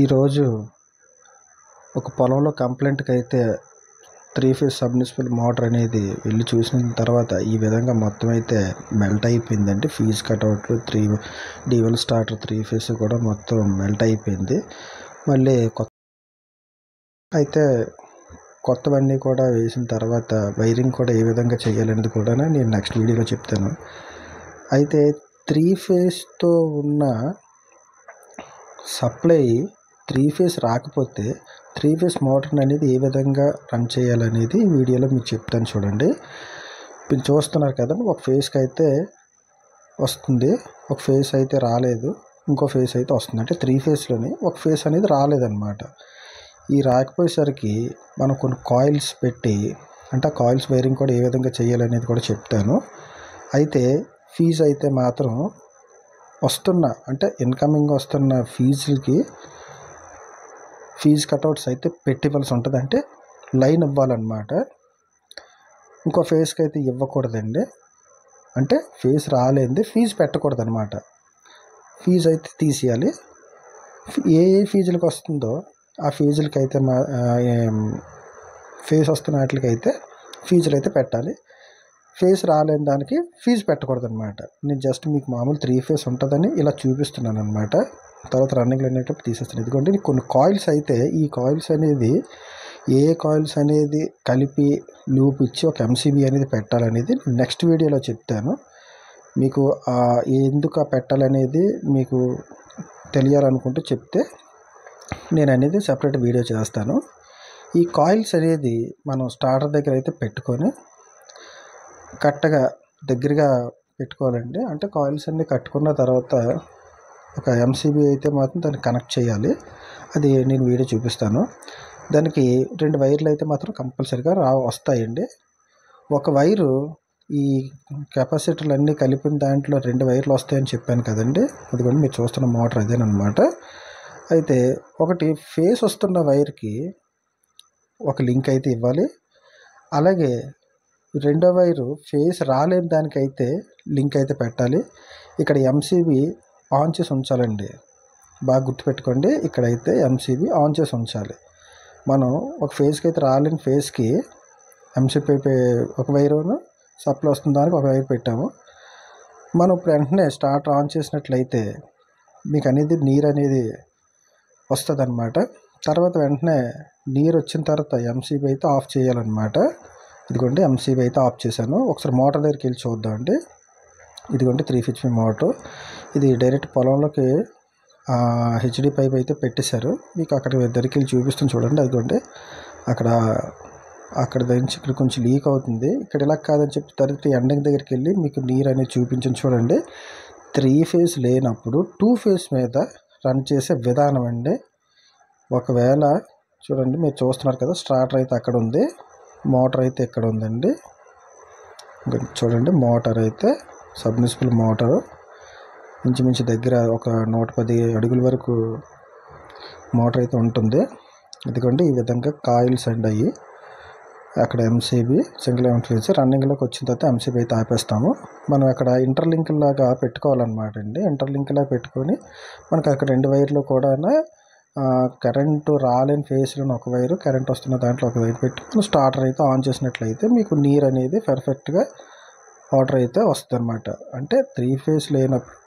ఈరోజు ఒక పొలంలో కంప్లైంట్‌కైతే 3 ఫేజ్ సబ్‌మిర్సిబుల్ మోటార్ అనేది వెళ్లి చూసిన తర్వాత ఈ విధంగా మొత్తం అయితే మెల్ట్ అయిపోయిందండి. ఫీజ్ కటౌట్లు 3 డీవెల్ స్టార్టర్ 3 ఫేజ్ కూడా మొత్తం మెల్ట్ అయిపోయింది. మళ్ళీ కొత్తవన్నీ కూడా వేసిన తర్వాత వైరింగ్ కూడా ఏ విధంగా చేయాలనేది కూడా నేను నెక్స్ట్ వీడియోలో చెప్తాను. అయితే 3 ఫేజ్‌తో ఉన్న సప్లై 3 ఫేజ్ రాకపోతే 3 ఫేజ్ మోటార్ అనేది ఏ విధంగా రన్ చేయాలనేది ఈ వీడియోలో మీకు చెప్తాను చూడండి. మీరు చూస్తున్నారు కదా, ఒక ఫేజ్కి అయితే వస్తుంది, ఒక ఫేజ్ అయితే రాలేదు, ఇంకో ఫేజ్ అయితే వస్తుంది. అంటే 3 ఫేజ్లోని ఒక ఫేజ్ అనేది రాలేదన్నమాట. ఈ రాకపోయేసరికి మనం కొన్ని కాయిల్స్ పెట్టి, అంటే ఆ కాయిల్స్ వైరింగ్ కూడా ఏ విధంగా చేయాలనేది కూడా చెప్తాను. అయితే ఫీజ్ అయితే మాత్రం అంటే ఇన్కమింగ్ వస్తున్న ఫీజులకి ఫీజ్ కటౌట్స్ అయితే పెట్టివ్వాల్సి ఉంటుంది. అంటే లైన్ ఇవ్వాలన్నమాట. ఇంకో ఫేజ్కి అయితే ఇవ్వకూడదండి. అంటే ఫేజ్ రాలేంది ఫీజు పెట్టకూడదు అనమాట. ఫీజు అయితే తీసేయాలి. ఏ ఫీజులకు వస్తుందో ఆ ఫీజులకి అయితే ఫేజ్ వస్తున్న వాటికైతే ఫీజులు అయితే పెట్టాలి. ఫేజ్ రాలేని దానికి ఫీజు పెట్టకూడదు అనమాట. నేను జస్ట్ మీకు మామూలు 3 ఫేజ్ ఉంటుందని ఇలా చూపిస్తున్నాను అనమాట. తర్వాత రన్నింగ్లో అనేటప్పుడు తీసేస్తాను. ఇదిగోండి కొన్ని కాయిల్స్ అయితే, ఈ కాయిల్స్ అనేది ఏ కాయిల్స్ అనేది కలిపి లూప్ ఇచ్చి ఒక ఎంసీబీ అనేది పెట్టాలనేది నెక్స్ట్ వీడియోలో చెప్తాను. మీకు ఎందుకు పెట్టాలనేది మీకు తెలియాలనుకుంటే చెప్తే నేను అనేది సెపరేట్ వీడియో చేస్తాను. ఈ కాయిల్స్ అనేది మనం స్టార్టర్ దగ్గర అయితే పెట్టుకొని కరెక్ట్గా దగ్గరగా పెట్టుకోవాలండి. అంటే కాయిల్స్ అన్నీ కట్టుకున్న తర్వాత ఒక ఎంసీబీ అయితే మాత్రం దాన్ని కనెక్ట్ చేయాలి. అది నేను వీడియో చూపిస్తాను. దానికి 2 వైర్లు అయితే మాత్రం కంపల్సరీగా వస్తాయండి. ఒక వైరు ఈ కెపాసిటర్లు అన్నీ కలిపిన దాంట్లో 2 వైర్లు వస్తాయని చెప్పాను కదండి. అదిగోండి మీరు చూస్తున్న మోటార్ అదేనమాట. అయితే ఒకటి ఫేజ్ వస్తున్న వైర్కి ఒక లింక్ అయితే ఇవ్వాలి. అలాగే రెండో వైరు ఫేజ్ రాలేని దానికైతే లింక్ అయితే పెట్టాలి. ఇక్కడ ఎంసీబీ ఆన్ చేసి ఉంచాలండి. బాగా గుర్తుపెట్టుకోండి, ఇక్కడైతే ఎంసీబీ ఆన్ చేసి ఉంచాలి. మనం ఒక ఫేజ్కి అయితే రాలేని ఫేజ్కి ఎంసీబీ ఒక వైరును సప్లై వస్తుంది, దానికి ఒక వైర్ పెట్టాము. మనం ఇప్పుడు వెంటనే స్టార్టర్ ఆన్ చేసినట్లయితే మీకు అనేది నీరు అనేది వస్తుంది అనమాట. తర్వాత వెంటనే నీరు వచ్చిన తర్వాత ఎంసీబీ అయితే ఆఫ్ చేయాలన్నమాట. ఇదిగోండి ఎంసీబీ అయితే ఆఫ్ చేశాను. ఒకసారి మోటార్ దగ్గరికి వెళ్ళి చూద్దామండి. ఇదిగోండి 3 HP మోటార్. ఇది డైరెక్ట్ పొలంలోకి హెచ్డి పైప్ అయితే పెట్టేశారు. మీకు అక్కడ దగ్గరికి వెళ్ళి చూపిస్తుంది చూడండి. అదిగోండి అక్కడ నుంచి ఇక్కడ కొంచెం లీక్ అవుతుంది. ఇక్కడ ఇలా కాదని చెప్పి తర్వాత ఎండింగ్ దగ్గరికి వెళ్ళి మీకు నీరు అనేది చూపించండి చూడండి. 3 ఫేజ్ లేనప్పుడు 2 ఫేజ్ మీద రన్ చేసే విధానం అండి. ఒకవేళ చూడండి, మీరు చూస్తున్నారు కదా, స్టార్టర్ అయితే అక్కడ ఉంది, మోటార్ అయితే ఇక్కడ ఉందండి. చూడండి, మోటార్ అయితే సబ్‌మిర్సిబుల్ మోటారు ఇంచుమించు దగ్గర ఒక 110 అడుగుల వరకు మోటార్ అయితే ఉంటుంది. ఇదిగోండి ఈ విధంగా కాయిల్స్ అండి అయ్యి. అక్కడ ఎంసీబీ సింగిల్ ఎండ్ ఫేజ్ రన్నింగ్లోకి వచ్చిన తర్వాత ఎంసీబీ అయితే ఆపేస్తాము. మనం అక్కడ ఇంటర్లింక్ లాగా పెట్టుకోవాలన్నమాట అండి. ఇంటర్లింక్ లాగా పెట్టుకొని మనకు అక్కడ 2 వైర్లు కూడా కరెంటు రాలేని ఫేజ్లో ఒక వైరు, కరెంట్ వస్తున్న దాంట్లో ఒక వైర్ పెట్టి మనం స్టార్టర్ అయితే ఆన్ చేసినట్లయితే మీకు నీరు అనేది పర్ఫెక్ట్గా వాటర్ అయితే వస్తుంది అనమాట. అంటే 3 ఫేజ్ లేనప్పుడు